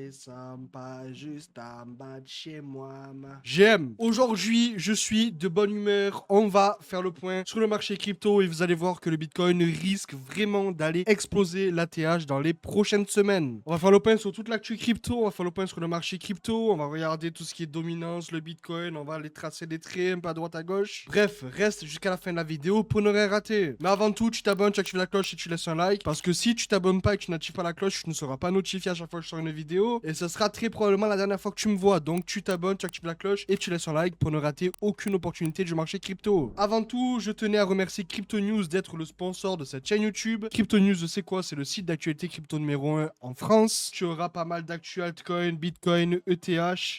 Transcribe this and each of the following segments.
descends pas juste en bas de chez moi. J'aime. Aujourd'hui, je suis de bonne humeur. On va faire le point sur le marché crypto et vous allez voir que le Bitcoin risque vraiment d'aller exploser l'ATH dans les prochaines semaines. On va faire le point sur toute l'actu crypto, on va faire le point sur le marché crypto, on va regarder tout ce qui est dominance, le Bitcoin, on va aller tracer des traits un peu à droite à gauche. Bref, reste jusqu'à la fin de la vidéo pour ne rien rater. Mais avant tout, tu t'abonnes, tu actives la cloche et tu laisses un like. Parce que si tu t'abonnes pas et que tu n'actives pas la cloche, tu ne seras pas notifié à chaque fois que je sors une vidéo. Et ce sera très probablement la dernière fois que tu me vois. Donc tu t'abonnes, tu actives la cloche et tu laisses un like pour ne rater aucune opportunité du marché crypto. Avant tout, je tenais à remercier Crypto News d'être le sponsor de cette chaîne YouTube. Crypto News, c'est quoi? C'est le site d'actualité crypto numéro 1 en France. Tu auras pas mal d'actu altcoin, Bitcoin, ETH.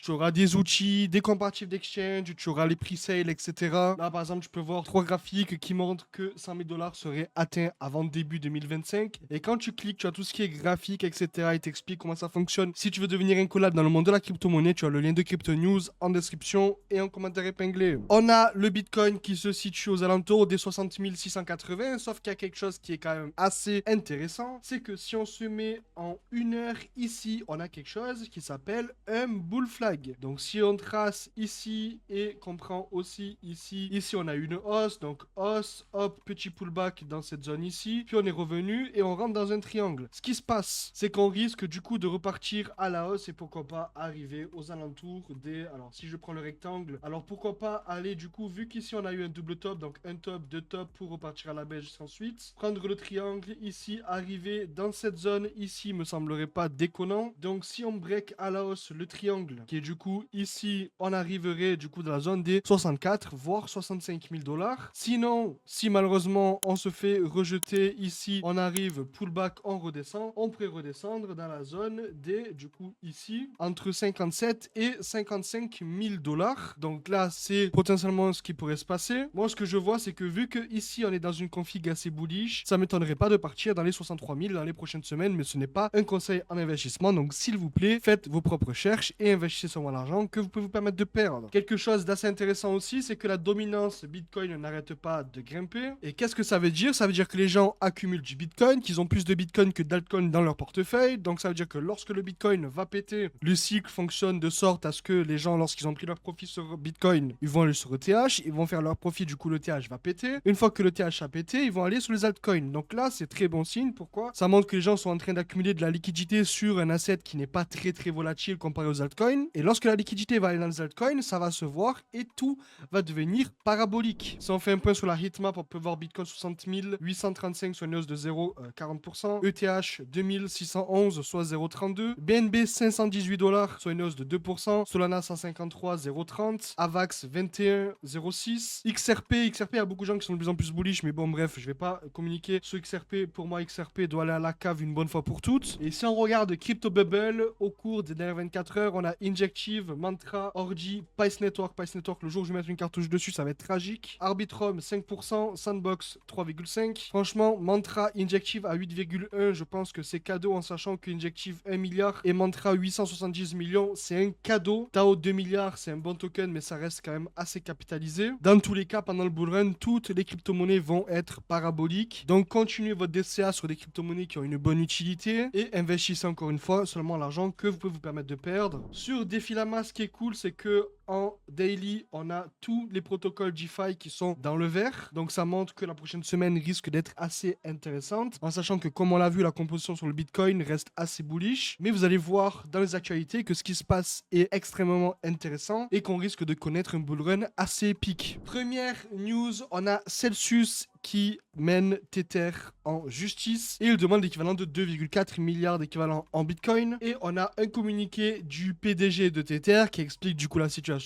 Tu auras des outils, des comparatifs d'exchange, tu auras les pre-sales, etc. Là, par exemple, tu peux voir trois graphiques qui montrent que 100 000 $ seraient atteints avant début 2025. Et quand tu cliques, tu as tout ce qui est graphique, etc. Il t'explique comment ça fonctionne. Si tu veux devenir un collab dans le monde de la crypto-monnaie, tu as le lien de Crypto News en description et en commentaire épinglé. On a le Bitcoin qui se situe aux alentours des 60 680, sauf qu'il y a quelque chose qui est quand même assez intéressant, c'est que si on se met en 1 heure ici, on a quelque chose qui s'appelle un bull flag. Donc si on trace ici et qu'on prend aussi ici on a une hausse, donc hausse, hop, petit pullback dans cette zone ici, puis on est revenu et on rentre dans un triangle. Ce qui se passe, c'est qu'on risque du coup de repartir à la hausse et pourquoi pas arriver aux alentours des... Alors si je prends le rectangle, alors pourquoi pas aller du coup, vu qu'ici on a eu un double top, donc un top, deux tops pour repartir à la baisse ensuite, prendre le triangle ici, arriver dans cette zone ici me semblerait pas déconnant. Donc si on break à la hausse le triangle, qui est du coup ici, on arriverait du coup dans la zone des 64 voire 65 000 $. Sinon, si malheureusement on se fait rejeter ici, on arrive pullback, on redescend, on pourrait redescendre dans la zone des du coup ici entre 57 et 55 000 $. Donc là c'est potentiellement ce qui pourrait se passer. Moi ce que je vois c'est que vu que ici on est dans une config assez bullish, ça m'étonnerait pas de partir dans les 63 000 dans les prochaines semaines, mais ce n'est pas un conseil en investissement. Donc s'il vous plaît, faites vos propres recherches et investissez sur l'argent que vous pouvez vous permettre de perdre. Quelque chose d'assez intéressant aussi, c'est que la dominance Bitcoin n'arrête pas de grimper. Et qu'est-ce que ça veut dire? Ça veut dire que les gens accumulent du Bitcoin, qu'ils ont plus de Bitcoin que d'altcoin dans leur portefeuille. Donc ça veut dire que lorsque le Bitcoin va péter, le cycle fonctionne de sorte à ce que les gens, lorsqu'ils ont pris leur profit sur Bitcoin, ils vont aller sur ETH, ils vont faire leur profit, du coup le TH va péter. Une fois que le TH a pété, ils vont aller sur les altcoins. Donc là, c'est très bon signe. Pourquoi? Ça montre que les gens sont en train d'accumuler de la liquidité sur un asset qui n'est pas très très volatile comparé aux altcoins. Et lorsque la liquidité va aller dans les altcoins, ça va se voir et tout va devenir parabolique. Si on fait un point sur la heatmap, on peut voir Bitcoin 60 835, soit une hausse de 0,40%. ETH 2611, soit 0,32. BNB 518 $, soit une hausse de 2%. Solana 153, 0,30. AVAX 21, 0,6. XRP, il y a beaucoup de gens qui sont de plus en plus bullish, mais bon bref, je vais pas communiquer sur XRP. Pour moi, XRP doit aller à la cave une bonne fois pour toutes. Et si on regarde Crypto Bubble, au cours des dernières 24 heures, on a Injective, Mantra, Orgy, Pice Network. Pice Network, le jour où je vais mettre une cartouche dessus, ça va être tragique. Arbitrum 5%, Sandbox 3,5%. Franchement, Mantra, Injective à 8,1, je pense que c'est cadeau en sachant que Injective 1 milliard et Mantra 870 millions, c'est un cadeau. Tao 2 milliards, c'est un bon token, mais ça reste quand même assez capitalisé. Dans tous les cas, pendant le bull run, toutes les crypto-monnaies vont être paraboliques. Donc, continuez votre DCA sur des crypto-monnaies qui ont une bonne utilité et investissez encore une fois seulement l'argent que vous pouvez vous permettre de perdre. Sur Defilama, ce qui est cool, c'est que en daily, on a tous les protocoles DeFi qui sont dans le vert. Donc ça montre que la prochaine semaine risque d'être assez intéressante. En sachant que comme on l'a vu, la composition sur le Bitcoin reste assez bullish. Mais vous allez voir dans les actualités que ce qui se passe est extrêmement intéressant et qu'on risque de connaître un bull run assez épique. Première news, on a Celsius qui mène Tether en justice et il demande l'équivalent de 2,4 milliards d'équivalents en Bitcoin. Et on a un communiqué du PDG de Tether qui explique du coup la situation.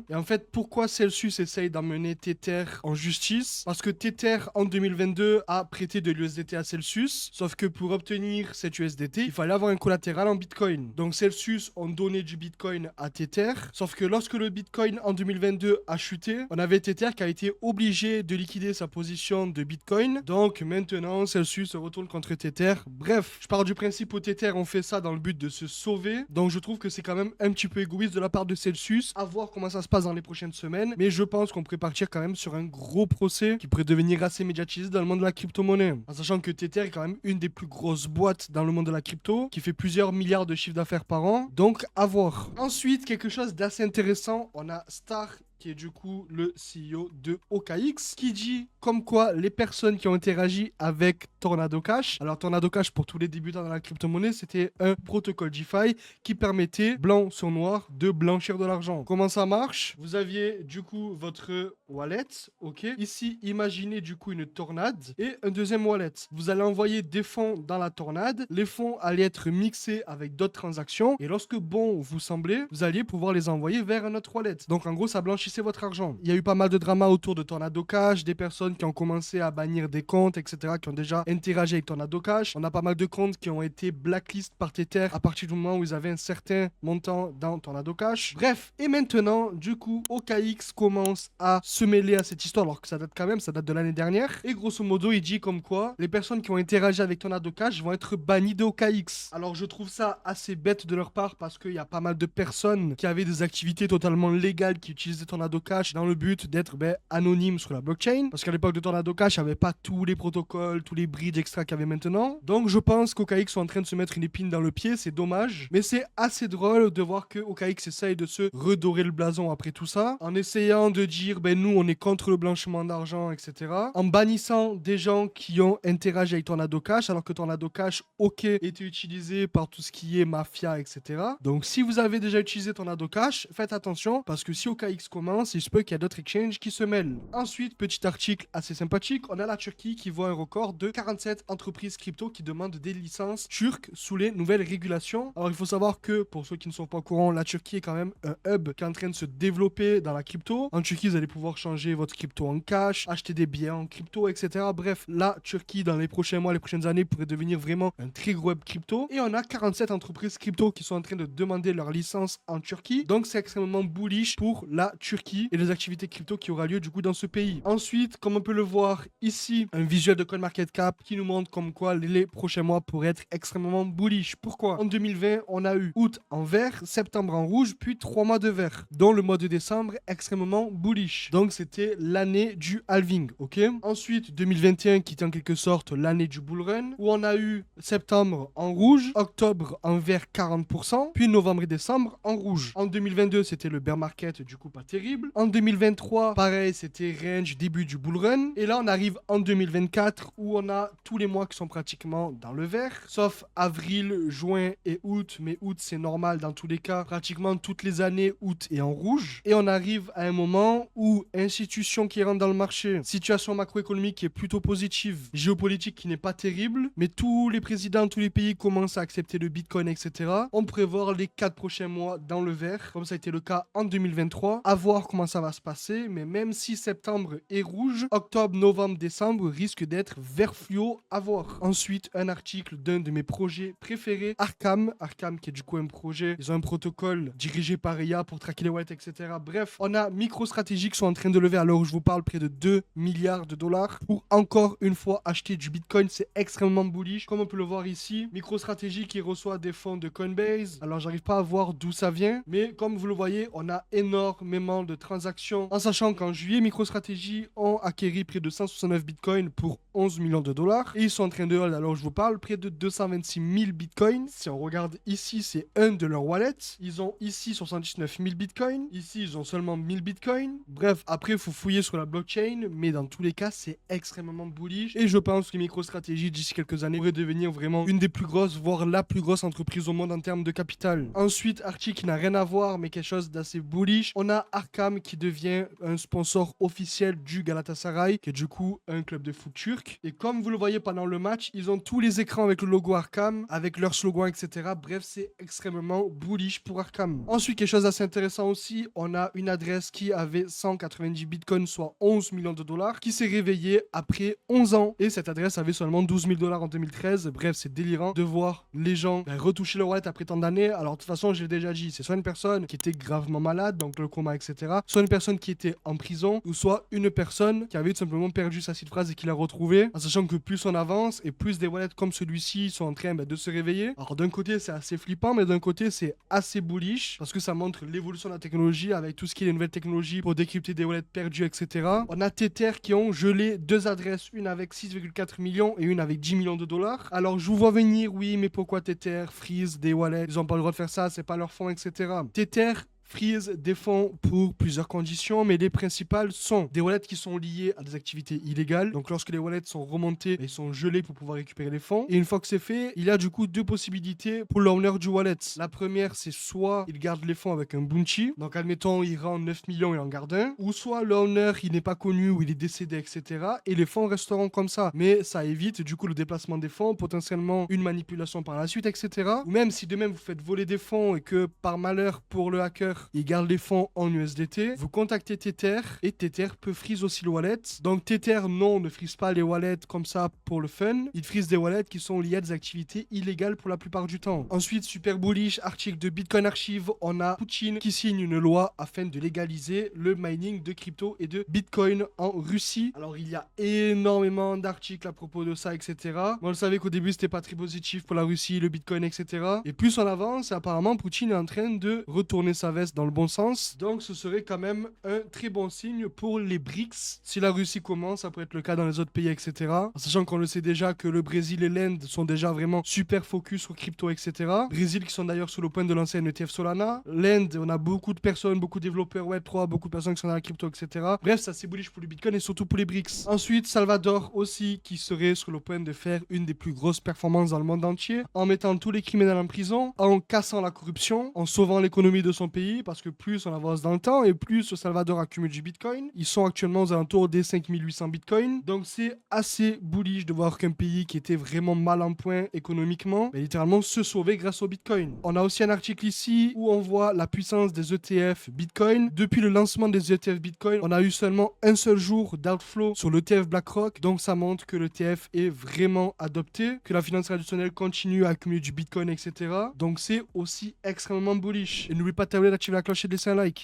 Et en fait, pourquoi Celsius essaye d'emmener Tether en justice? Parce que Tether en 2022 a prêté de l'USDT à Celsius, sauf que pour obtenir cette USDT, il fallait avoir un collatéral en Bitcoin. Donc Celsius ont donné du Bitcoin à Tether, sauf que lorsque le Bitcoin en 2022 a chuté, on avait Tether qui a été obligé de liquider sa position vente de Bitcoin. Donc maintenant, Celsius se retourne contre Tether. Bref, je pars du principe au Tether, on fait ça dans le but de se sauver. Donc je trouve que c'est quand même un petit peu égoïste de la part de Celsius. À voir comment ça se passe dans les prochaines semaines. Mais je pense qu'on pourrait partir quand même sur un gros procès qui pourrait devenir assez médiatisé dans le monde de la crypto-monnaie. En sachant que Tether est quand même une des plus grosses boîtes dans le monde de la crypto, qui fait plusieurs milliards de chiffres d'affaires par an. Donc à voir. Ensuite, quelque chose d'assez intéressant, on a Star qui est du coup le CEO de OKX, qui dit comme quoi les personnes qui ont interagi avec Tornado Cash, alors Tornado Cash pour tous les débutants dans la crypto-monnaie, c'était un protocole DeFi qui permettait, blanc sur noir, de blanchir de l'argent. Comment ça marche? Vous aviez du coup votre wallet, ok? Ici, imaginez du coup une tornade et un deuxième wallet. Vous allez envoyer des fonds dans la tornade, les fonds allaient être mixés avec d'autres transactions et lorsque bon vous semblait, vous alliez pouvoir les envoyer vers un autre wallet. Donc en gros, ça blanchit votre argent. Il y a eu pas mal de drama autour de Tornado Cash, des personnes qui ont commencé à bannir des comptes, etc., qui ont déjà interagi avec Tornado Cash. On a pas mal de comptes qui ont été blacklist par Tether à partir du moment où ils avaient un certain montant dans Tornado Cash. Bref, et maintenant, du coup, OKX commence à se mêler à cette histoire, alors que ça date quand même, ça date de l'année dernière. Et grosso modo, il dit comme quoi les personnes qui ont interagi avec Tornado Cash vont être bannies de OKX. Alors je trouve ça assez bête de leur part parce qu'il y a pas mal de personnes qui avaient des activités totalement légales qui utilisaient Tornado Cash dans le but d'être anonyme sur la blockchain. Parce qu'à l'époque de Tornado Cash, il n'y avait pas tous les protocoles, tous les bridges extra qu'il y avait maintenant. Donc je pense qu'OKX sont en train de se mettre une épine dans le pied, c'est dommage. Mais c'est assez drôle de voir que OKX essaye de se redorer le blason après tout ça, en essayant de dire nous on est contre le blanchiment d'argent, etc. En bannissant des gens qui ont interagi avec Tornado Cash, alors que Tornado Cash, ok, était utilisé par tout ce qui est mafia, etc. Donc si vous avez déjà utilisé Tornado Cash, faites attention, parce que si OKX commence, il se peut qu'il y a d'autres exchanges qui se mêlent. Ensuite, petit article assez sympathique, on a la Turquie qui voit un record de 47 entreprises crypto qui demandent des licences turques sous les nouvelles régulations. Alors il faut savoir que, pour ceux qui ne sont pas au courant, la Turquie est quand même un hub qui est en train de se développer dans la crypto. En Turquie, vous allez pouvoir changer votre crypto en cash, acheter des billets en crypto, etc. Bref, la Turquie, dans les prochains mois, les prochaines années, pourrait devenir vraiment un très gros hub crypto. Et on a 47 entreprises crypto qui sont en train de demander leur licence en Turquie. Donc c'est extrêmement bullish pour la Turquie et les activités crypto qui aura lieu du coup dans ce pays. Ensuite, comme on peut le voir ici, un visuel de CoinMarketCap qui nous montre comme quoi les prochains mois pourraient être extrêmement bullish. Pourquoi? En 2020, on a eu août en vert, septembre en rouge, puis 3 mois de vert, dont le mois de décembre extrêmement bullish. Donc c'était l'année du halving, ok? Ensuite, 2021 qui était en quelque sorte l'année du bull run, où on a eu septembre en rouge, octobre en vert 40%, puis novembre et décembre en rouge. En 2022, c'était le bear market, du coup pas terrible. En 2023, pareil, c'était range, début du bull run. Et là, on arrive en 2024 où on a tous les mois qui sont pratiquement dans le vert, sauf avril, juin et août. Mais août, c'est normal dans tous les cas. Pratiquement toutes les années, août est en rouge. Et on arrive à un moment où institution qui rentre dans le marché, situation macroéconomique qui est plutôt positive, géopolitique qui n'est pas terrible, mais tous les présidents, tous les pays commencent à accepter le Bitcoin, etc. On prévoit les 4 prochains mois dans le vert, comme ça a été le cas en 2023. À voir comment ça va se passer, mais même si septembre est rouge, octobre, novembre, décembre risque d'être vert fluo, à voir. Ensuite, un article d'un de mes projets préférés, Arkham qui est du coup un projet, ils ont un protocole dirigé par IA pour traquer les wallets, etc. Bref, on a MicroStrategy qui sont en train de lever, à l'heure où je vous parle, près de 2 milliards de dollars pour encore une fois acheter du Bitcoin. C'est extrêmement bullish, comme on peut le voir ici. MicroStrategy qui reçoit des fonds de Coinbase, alors j'arrive pas à voir d'où ça vient, mais comme vous le voyez, on a énormément de transactions, en sachant qu'en juillet, MicroStrategy ont acquéri près de 169 bitcoins pour 11 millions de dollars. Et ils sont en train de hold, alors je vous parle, près de 226 000 bitcoins. Si on regarde ici, c'est un de leurs wallets. Ils ont ici 79 000 bitcoins. Ici, ils ont seulement 1000 bitcoins. Bref, après, il faut fouiller sur la blockchain. Mais dans tous les cas, c'est extrêmement bullish. Et je pense que MicroStrategy, d'ici quelques années, pourrait devenir vraiment une des plus grosses, voire la plus grosse entreprise au monde en termes de capital. Ensuite, article qui n'a rien à voir, mais quelque chose d'assez bullish. On a Arkham qui devient un sponsor officiel du Galatasaray, qui est du coup un club de foot turc. Et comme vous le voyez pendant le match, ils ont tous les écrans avec le logo Arkham, avec leur slogan, etc. Bref, c'est extrêmement bullish pour Arkham. Ensuite, quelque chose d'assez intéressant aussi, on a une adresse qui avait 190 bitcoins, soit 11 millions de dollars, qui s'est réveillée après 11 ans. Et cette adresse avait seulement 12 000 dollars en 2013. Bref, c'est délirant de voir les gens retoucher leur wallet après tant d'années. Alors, de toute façon, j'ai déjà dit, c'est soit une personne qui était gravement malade, donc le coma, etc. etc. Soit une personne qui était en prison, ou soit une personne qui avait tout simplement perdu sa seed phrase et qui l'a retrouvée, en sachant que plus on avance et plus des wallets comme celui-ci sont en train de se réveiller. Alors d'un côté c'est assez flippant, mais d'un côté c'est assez bullish parce que ça montre l'évolution de la technologie avec tout ce qui est les nouvelles technologies pour décrypter des wallets perdus, etc. On a Tether qui ont gelé 2 adresses, une avec 6,4 millions et une avec 10 millions de dollars. Alors je vous vois venir, oui, mais pourquoi Tether freeze des wallets? Ils ont pas le droit de faire ça, c'est pas leur fonds, etc. Tether freeze des fonds pour plusieurs conditions, mais les principales sont des wallets qui sont liés à des activités illégales. Donc lorsque les wallets sont remontés, ils sont gelés pour pouvoir récupérer les fonds. Et une fois que c'est fait, il y a du coup 2 possibilités pour l'owner du wallet. La première, c'est soit il garde les fonds avec un bounty, donc admettons il rend 9 millions, il en garde un, ou soit l'owner il n'est pas connu ou il est décédé, etc. Et les fonds resteront comme ça. Mais ça évite du coup le déplacement des fonds, potentiellement une manipulation par la suite, etc. Ou même si de même vous faites voler des fonds et que par malheur pour le hacker, il garde les fonds en USDT, vous contactez Tether et Tether peut freeze aussi le wallet. Donc Tether, non, ne freeze pas les wallets comme ça pour le fun. Il freeze des wallets qui sont liés à des activités illégales pour la plupart du temps. Ensuite, super bullish, article de Bitcoin Archive, on a Poutine qui signe une loi afin de légaliser le mining de crypto et de Bitcoin en Russie. Alors il y a énormément d'articles à propos de ça, etc. Moi, je savais qu'au début c'était pas très positif pour la Russie, le Bitcoin, etc. Et plus on avance, apparemment Poutine est en train de retourner sa veste dans le bon sens. Donc ce serait quand même un très bon signe pour les BRICS. Si la Russie commence, ça pourrait être le cas dans les autres pays, etc. En sachant qu'on le sait déjà que le Brésil et l'Inde sont déjà vraiment super focus sur crypto, etc. Brésil qui sont d'ailleurs sur le point de lancer un ETF Solana. L'Inde, on a beaucoup de personnes, beaucoup de développeurs Web3, beaucoup de personnes qui sont dans la crypto, etc. Bref, ça c'est bullish pour le Bitcoin et surtout pour les BRICS. Ensuite, Salvador aussi qui serait sur le point de faire une des plus grosses performances dans le monde entier en mettant tous les criminels en prison, en cassant la corruption, en sauvant l'économie de son pays parce que plus on avance dans le temps et plus le Salvador accumule du Bitcoin. Ils sont actuellement aux alentours des 5800 Bitcoin. Donc c'est assez bullish de voir qu'un pays qui était vraiment mal en point économiquement, mais littéralement se sauver grâce au Bitcoin. On a aussi un article ici où on voit la puissance des ETF Bitcoin. Depuis le lancement des ETF Bitcoin, on a eu seulement un seul jour d'outflow sur l'ETF BlackRock. Donc ça montre que l'ETF est vraiment adopté, que la finance traditionnelle continue à accumuler du Bitcoin, etc. Donc c'est aussi extrêmement bullish. Et n'oublie pas de t'abonner, d'activer la cloche et de laisser un like.